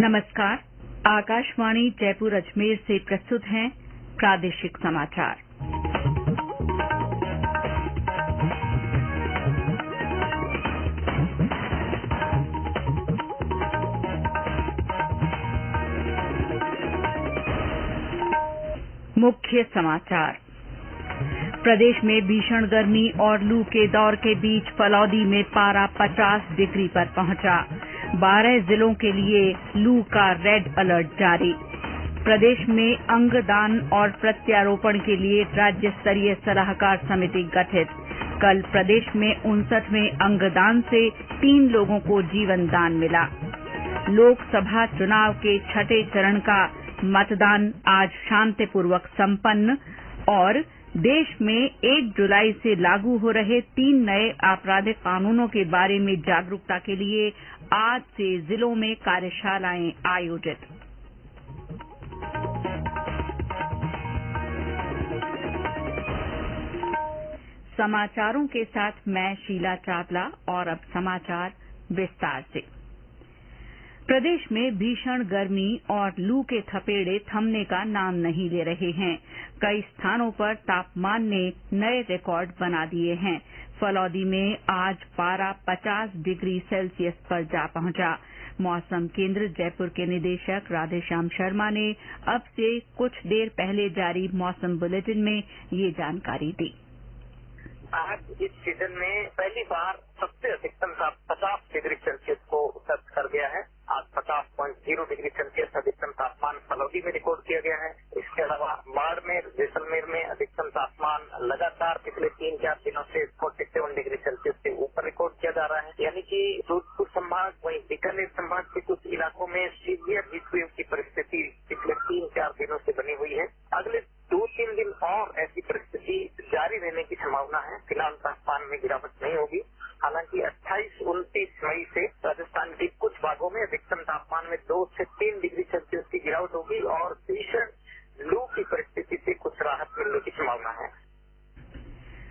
नमस्कार। आकाशवाणी जयपुर अजमेर से प्रस्तुत हैं प्रादेशिक समाचार। मुख्य समाचार। प्रदेश में भीषण गर्मी और लू के दौर के बीच फलौदी में पारा 50 डिग्री पर पहुंचा। 12 जिलों के लिए लू का रेड अलर्ट जारी। प्रदेश में अंगदान और प्रत्यारोपण के लिए राज्य स्तरीय सलाहकार समिति गठित। कल प्रदेश में 59वें अंगदान से 3 लोगों को जीवन दान मिला। लोकसभा चुनाव के छठे चरण का मतदान आज शांतिपूर्वक संपन्न और देश में 1 जुलाई से लागू हो रहे 3 नए आपराधिक कानूनों के बारे में जागरूकता के लिए आज से जिलों में कार्यशालाएं आयोजित। समाचारों के साथ मैं शीला चावला और अब समाचार विस्तार से। प्रदेश में भीषण गर्मी और लू के थपेड़े थमने का नाम नहीं ले रहे हैं। कई स्थानों पर तापमान ने नए रिकॉर्ड बना दिए हैं। फलौदी में आज पारा 50 डिग्री सेल्सियस पर जा पहुंचा। मौसम केंद्र जयपुर के निदेशक राधेश्याम शर्मा ने अब से कुछ देर पहले जारी मौसम बुलेटिन में ये जानकारी दी। आज इस सीजन में पहली बार सबसे अधिकतम 50 डिग्री सेल्सियस को दर्ज कर गया है। आज 50.0 डिग्री सेल्सियस अधिकतम तापमान फलौदी में रिकॉर्ड किया गया है। इसके अलावा बाड़मेर, जैसलमेर में अधिकतम तापमान लगातार पिछले 3-4 दिनों से 47 डिग्री सेल्सियस से ऊपर रिकॉर्ड किया जा रहा है। यानी कि जोधपुर संभाग, वहीं बीकानेर संभाग के कुछ इलाकों में सीवियर हीट वेव की परिस्थिति पिछले 3-4 दिनों से बनी हुई है। अगले 2-3 दिन और ऐसी परिस्थिति जारी रहने की संभावना है। फिलहाल तापमान में गिरावट नहीं होगी। हालांकि 28-29 मई से राजस्थान के कुछ भागों में अधिकतम तापमान में 2 से 3 डिग्री सेल्सियस की गिरावट होगी और भीषण लू की परिस्थिति से कुछ राहत मिलने की संभावना है।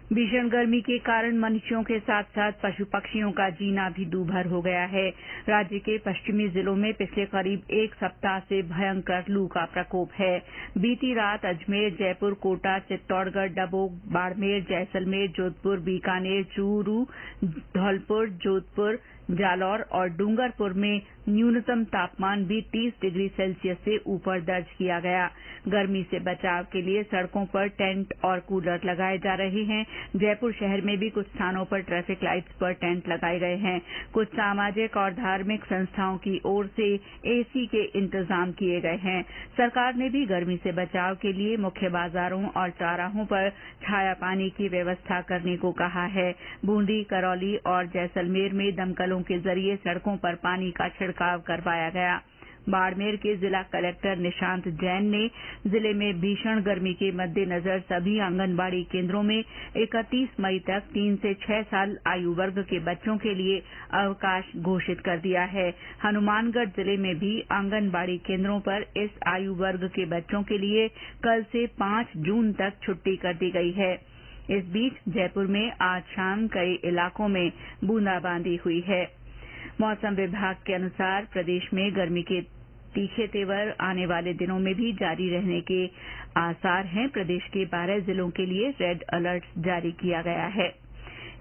भीषण गर्मी के कारण मनुष्यों के साथ साथ पशु पक्षियों का जीना भी दूभर हो गया है। राज्य के पश्चिमी जिलों में पिछले करीब 1 सप्ताह से भयंकर लू का प्रकोप है। बीती रात अजमेर, जयपुर, कोटा, चित्तौड़गढ़, डबोक, बाड़मेर, जैसलमेर, जोधपुर, बीकानेर, चूरू, धौलपुर, जोधपुर, जालौर और डूंगरपुर में न्यूनतम तापमान भी 30 डिग्री सेल्सियस से ऊपर दर्ज किया गया। गर्मी से बचाव के लिए सड़कों पर टेंट और कूलर लगाए जा रहे हैं। जयपुर शहर में भी कुछ स्थानों पर ट्रैफिक लाइट्स पर टेंट लगाए गए हैं। कुछ सामाजिक और धार्मिक संस्थाओं की ओर से एसी के इंतजाम किए गए हैं। सरकार ने भी गर्मी से बचाव के लिए मुख्य बाजारों और चौराहों पर छाया पानी की व्यवस्था करने को कहा है। बूंदी, करौली और जैसलमेर में दमकलों के जरिए सड़कों पर पानी का छिड़काव करवाया गया। बाड़मेर के जिला कलेक्टर निशांत जैन ने जिले में भीषण गर्मी के मद्देनजर सभी आंगनबाड़ी केंद्रों में 31 मई तक 3 से 6 साल आयु वर्ग के बच्चों के लिए अवकाश घोषित कर दिया है। हनुमानगढ़ जिले में भी आंगनबाड़ी केंद्रों पर इस आयु वर्ग के बच्चों के लिए कल से 5 जून तक छुट्टी कर दी गई है। इस बीच जयपुर में आज शाम कई इलाकों में बूंदाबांदी हुई है। मौसम विभाग के अनुसार प्रदेश में गर्मी के तीखे तेवर आने वाले दिनों में भी जारी रहने के आसार हैं। प्रदेश के 12 जिलों के लिए रेड अलर्ट जारी किया गया है।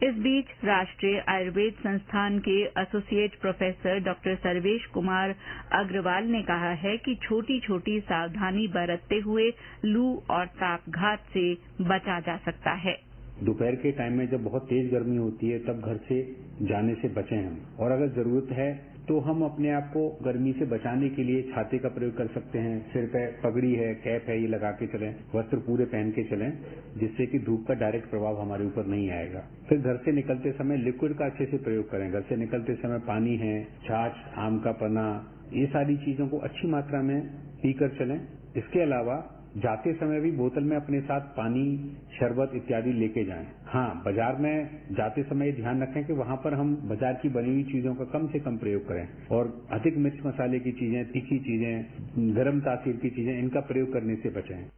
इस बीच राष्ट्रीय आयुर्वेद संस्थान के associate professor doctor Sarvesh Kumar Agrawal ने कहा है कि छोटी छोटी सावधानी बरतते हुए लू और तापघात से बचा जा सकता है। दोपहर के टाइम में जब बहुत तेज गर्मी होती है तब घर से जाने से बचें हम, और अगर जरूरत है तो हम अपने आप को गर्मी से बचाने के लिए छाते का प्रयोग कर सकते हैं। सिर पे पगड़ी है, कैप है, ये लगा के चलें, वस्त्र पूरे पहन के चलें, जिससे कि धूप का डायरेक्ट प्रभाव हमारे ऊपर नहीं आएगा। फिर घर से निकलते समय लिक्विड का अच्छे से प्रयोग करें। घर से निकलते समय पानी है, छाछ, आम का पन्ना, ये सारी चीजों को अच्छी मात्रा में पीकर चलें। इसके अलावा जाते समय भी बोतल में अपने साथ पानी, शरबत इत्यादि लेके जाएं। हाँ, बाजार में जाते समय ध्यान रखें कि वहां पर हम बाजार की बनी हुई चीजों का कम से कम प्रयोग करें और अधिक मिर्च मसाले की चीजें, तीखी चीजें, गर्म तासीर की चीजें, इनका प्रयोग करने से बचें।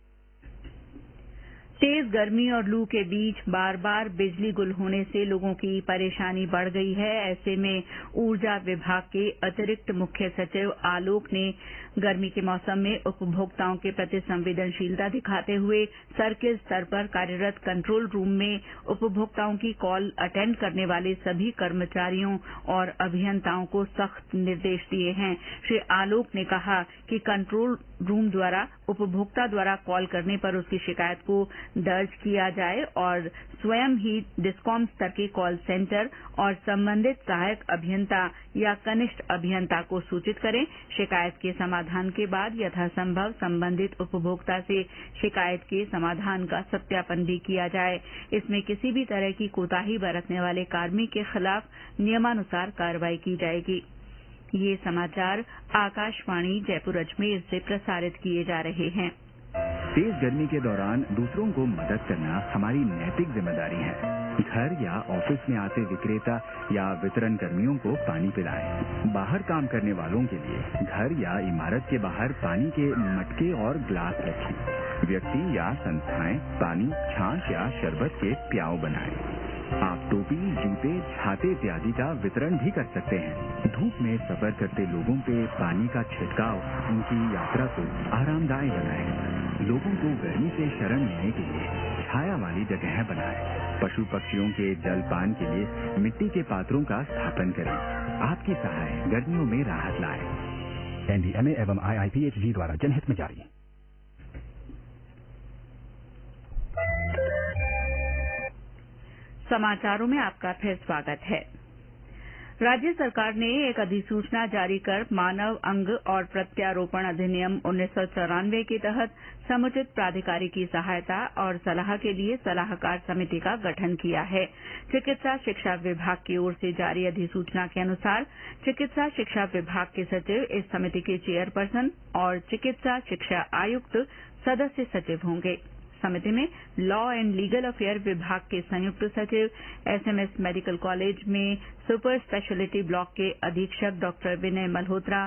तेज गर्मी और लू के बीच बार बार बिजली गुल होने से लोगों की परेशानी बढ़ गई है। ऐसे में ऊर्जा विभाग के अतिरिक्त मुख्य सचिव आलोक ने गर्मी के मौसम में उपभोक्ताओं के प्रति संवेदनशीलता दिखाते हुए सर्किल स्तर पर कार्यरत कंट्रोल रूम में उपभोक्ताओं की कॉल अटेंड करने वाले सभी कर्मचारियों और अभियंताओं को सख्त निर्देश दिए हैं। श्री आलोक ने कहा कि कंट्रोल रूम द्वारा उपभोक्ता द्वारा कॉल करने पर उसकी शिकायत को दर्ज किया जाए और स्वयं ही डिस्कॉम स्तर के कॉल सेंटर और संबंधित सहायक अभियंता या कनिष्ठ अभियंता को सूचित करें। शिकायत के समाधान के बाद यथासंभव संबंधित उपभोक्ता से शिकायत के समाधान का सत्यापन भी किया जाए। इसमें किसी भी तरह की कोताही बरतने वाले कार्मिक के खिलाफ नियमानुसार कार्रवाई की जाएगी। ये समाचार आकाशवाणी जयपुर अजमेर से प्रसारित किए जा रहे हैं। तेज गर्मी के दौरान दूसरों को मदद करना हमारी नैतिक जिम्मेदारी है। घर या ऑफिस में आते विक्रेता या वितरण कर्मियों को पानी पिलाएं। बाहर काम करने वालों के लिए घर या इमारत के बाहर पानी के मटके और ग्लास रखें। व्यक्ति या संस्थाएं पानी, छाछ या शरबत के प्याव बनाएं। आप टोपी, जूते, छाते इत्यादि का वितरण भी कर सकते हैं। धूप में सफर करते लोगों पे पानी का छिड़काव उनकी यात्रा को आरामदायक बनाएगा। लोगों को गर्मी से शरण लेने के लिए छाया वाली जगह बनाएं। पशु पक्षियों के जलपान के लिए मिट्टी के पात्रों का स्थापन करें। आपकी सहाय गर्मियों में राहत लाए। NDMA एवं IIPHG द्वारा जनहित में जारी। समाचारों में आपका फिर स्वागत है। राज्य सरकार ने एक अधिसूचना जारी कर मानव अंग और प्रत्यारोपण अधिनियम 1994 के तहत समुचित प्राधिकारी की सहायता और सलाह के लिए सलाहकार समिति का गठन किया है। चिकित्सा शिक्षा विभाग की ओर से जारी अधिसूचना के अनुसार चिकित्सा शिक्षा विभाग के सचिव इस समिति के चेयरपर्सन और चिकित्सा शिक्षा आयुक्त सदस्य सचिव होंगे। समिति में लॉ एंड लीगल अफेयर विभाग के संयुक्त सचिव, SMS मेडिकल कॉलेज में सुपर स्पेशलिटी ब्लॉक के अधीक्षक doctor Vinay Malhotra,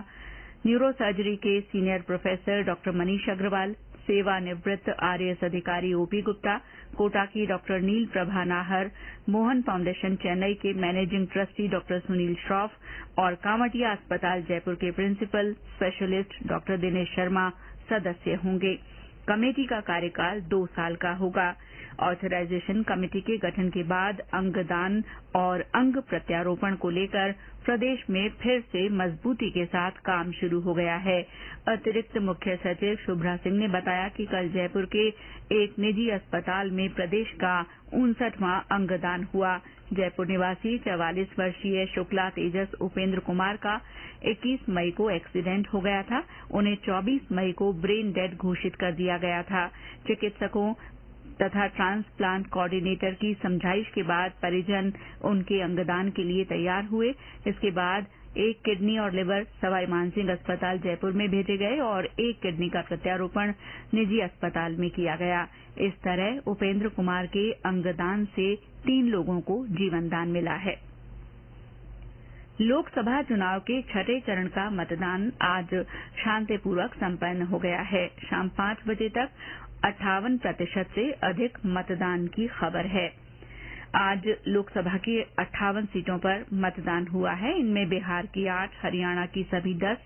neuro surgery के senior professor doctor Manish Agarwal, सेवानिवृत्त RAS अधिकारी OP गुप्ता, कोटा की डॉक्टर नील प्रभा नाहर, मोहन फाउंडेशन चेन्नई के managing trustee doctor Sunil Shroff और कांवटिया अस्पताल जयपुर के principal specialist doctor Dinesh Sharma सदस्य होंगे। कमेटी का कार्यकाल 2 साल का होगा। ऑथराइजेशन कमेटी के गठन के बाद अंगदान और अंग प्रत्यारोपण को लेकर प्रदेश में फिर से मजबूती के साथ काम शुरू हो गया है। अतिरिक्त मुख्य सचिव शुभ्रा सिंह ने बताया कि कल जयपुर के एक निजी अस्पताल में प्रदेश का 59वां अंगदान हुआ। जयपुर निवासी 44 वर्षीय शुक्ला तेजस उपेंद्र कुमार का 21 मई को एक्सीडेंट हो गया था। उन्हें 24 मई को ब्रेन डेड घोषित कर दिया गया था। चिकित्सकों तथा ट्रांसप्लांट कोऑर्डिनेटर की समझाइश के बाद परिजन उनके अंगदान के लिए तैयार हुए। इसके बाद एक किडनी और लिवर सवाई मानसिंह अस्पताल जयपुर में भेजे गए और एक किडनी का प्रत्यारोपण निजी अस्पताल में किया गया। इस तरह उपेंद्र कुमार के अंगदान से 3 लोगों को जीवन दान मिला है। लोकसभा चुनाव के छठे चरण का मतदान आज शांतिपूर्वक संपन्न हो गया है। शाम 5 बजे तक 58% से अधिक मतदान की खबर है। आज लोकसभा की 58 सीटों पर मतदान हुआ है। इनमें बिहार की 8, हरियाणा की सभी 10,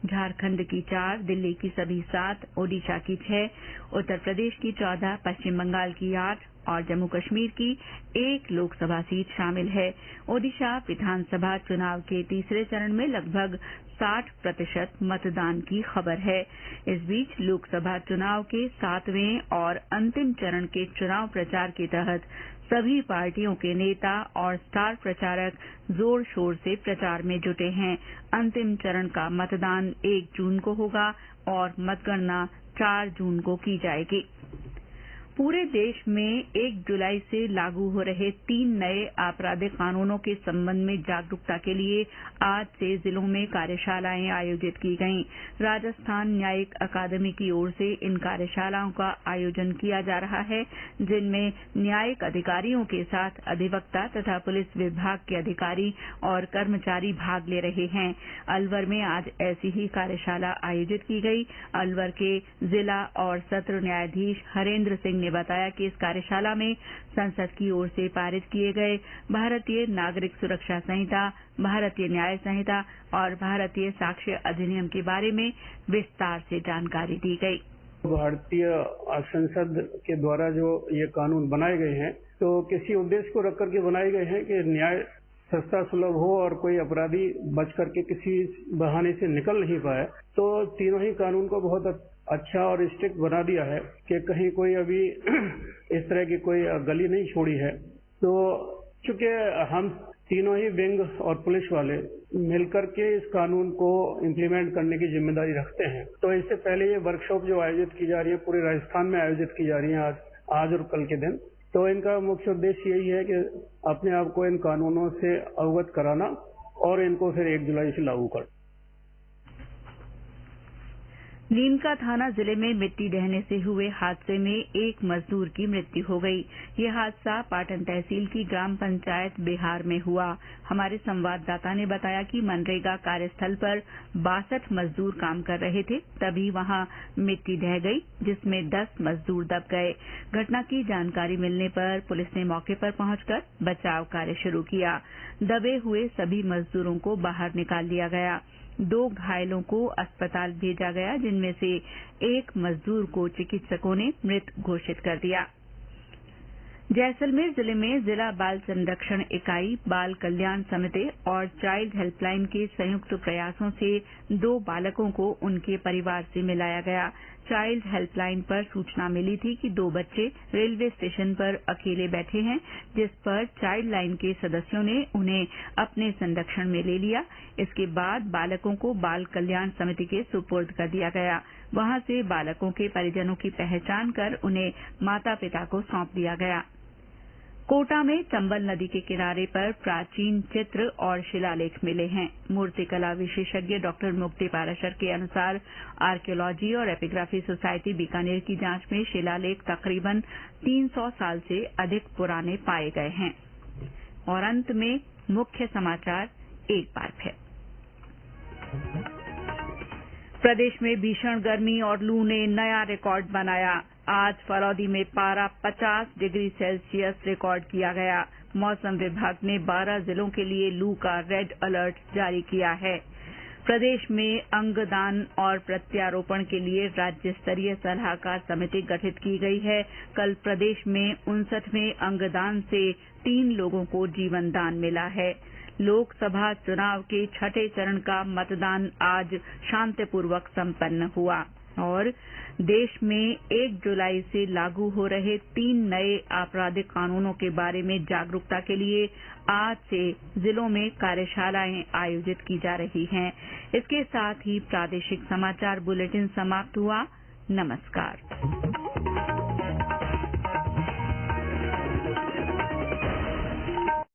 झारखंड की 4, दिल्ली की सभी 7, ओडिशा की 6, उत्तर प्रदेश की 14, पश्चिम बंगाल की 8 और जम्मू कश्मीर की 1 लोकसभा सीट शामिल है। ओडिशा विधानसभा चुनाव के तीसरे चरण में लगभग 60% मतदान की खबर है। इस बीच लोकसभा चुनाव के 7वें और अंतिम चरण के चुनाव प्रचार के तहत सभी पार्टियों के नेता और स्टार प्रचारक जोर शोर से प्रचार में जुटे हैं। अंतिम चरण का मतदान 1 जून को होगा और मतगणना 4 जून को की जाएगी। पूरे देश में 1 जुलाई से लागू हो रहे 3 नए आपराधिक कानूनों के संबंध में जागरूकता के लिए आज से जिलों में कार्यशालाएं आयोजित की गईं। राजस्थान न्यायिक अकादमी की ओर से इन कार्यशालाओं का आयोजन किया जा रहा है, जिनमें न्यायिक अधिकारियों के साथ अधिवक्ता तथा पुलिस विभाग के अधिकारी और कर्मचारी भाग ले रहे हैं। अलवर में आज ऐसी ही कार्यशाला आयोजित की गई। अलवर के जिला और सत्र न्यायाधीश हरेंद्र सिंह ने बताया कि इस कार्यशाला में संसद की ओर से पारित किए गए भारतीय नागरिक सुरक्षा संहिता, भारतीय न्याय संहिता और भारतीय साक्ष्य अधिनियम के बारे में विस्तार से जानकारी दी गई। भारतीय संसद के द्वारा जो ये कानून बनाए गए हैं तो किसी उद्देश्य को रख करके बनाए गए हैं कि न्याय सस्ता सुलभ हो और कोई अपराधी बच करके किसी बहाने से निकल नहीं पाए। तो तीनों ही कानून को बहुत अच्छा और स्ट्रिक्ट बना दिया है कि कहीं कोई अभी इस तरह की कोई गली नहीं छोड़ी है। तो चूंकि हम तीनों ही विंग और पुलिस वाले मिलकर के इस कानून को इम्प्लीमेंट करने की जिम्मेदारी रखते हैं। तो इससे पहले ये वर्कशॉप जो आयोजित की जा रही है पूरे राजस्थान में आयोजित की जा रही है आज और कल के दिन। तो इनका मुख्य उद्देश्य यही है कि अपने आप को इन कानूनों से अवगत कराना और इनको फिर 1 जुलाई से लागू करना। नीमका थाना जिले में मिट्टी ढहने से हुए हादसे में एक मजदूर की मृत्यु हो गई। ये हादसा पाटन तहसील की ग्राम पंचायत बिहार में हुआ। हमारे संवाददाता ने बताया कि मनरेगा कार्यस्थल पर 62 मजदूर काम कर रहे थे, तभी वहां मिट्टी ढह गई जिसमें 10 मजदूर दब गए। घटना की जानकारी मिलने पर पुलिस ने मौके पर पहुंचकर बचाव कार्य शुरू किया। दबे हुए सभी मजदूरों को बाहर निकाल लिया गया। 2 घायलों को अस्पताल भेजा गया, जिनमें से एक मजदूर को चिकित्सकों ने मृत घोषित कर दिया। जैसलमेर जिले में जिला बाल संरक्षण इकाई, बाल कल्याण समिति और चाइल्ड हेल्पलाइन के संयुक्त प्रयासों से 2 बालकों को उनके परिवार से मिलाया गया। चाइल्ड हेल्पलाइन पर सूचना मिली थी कि 2 बच्चे रेलवे स्टेशन पर अकेले बैठे हैं, जिस पर चाइल्ड लाइन के सदस्यों ने उन्हें अपने संरक्षण में ले लिया। इसके बाद बालकों को बाल कल्याण समिति के सुपुर्द कर दिया गया। वहां से बालकों के परिजनों की पहचान कर उन्हें माता पिता को सौंप दिया गया। कोटा में चंबल नदी के किनारे पर प्राचीन चित्र और शिलालेख मिले हैं। मूर्तिकला विशेषज्ञ डॉक्टर मुक्ति पाराशर के अनुसार आर्कियोलॉजी और एपिग्राफी सोसाइटी बीकानेर की जांच में शिलालेख तकरीबन 300 साल से अधिक पुराने पाए गए हैं। और अंत में मुख्य समाचार एक बार फिर। प्रदेश में भीषण गर्मी और लू ने नया रिकॉर्ड बनाया। आज फलौदी में पारा 50 डिग्री सेल्सियस रिकॉर्ड किया गया। मौसम विभाग ने 12 जिलों के लिए लू का रेड अलर्ट जारी किया है। प्रदेश में अंगदान और प्रत्यारोपण के लिए राज्य स्तरीय सलाहकार समिति गठित की गई है। कल प्रदेश में 59वें अंगदान से 3 लोगों को जीवन दान मिला है। लोकसभा चुनाव के 6ठे चरण का मतदान आज शांतिपूर्वक संपन्न हुआ। और देश में 1 जुलाई से लागू हो रहे 3 नए आपराधिक कानूनों के बारे में जागरूकता के लिए आज से जिलों में कार्यशालाएं आयोजित की जा रही हैं। इसके साथ ही प्रादेशिक समाचार बुलेटिन समाप्त हुआ। नमस्कार।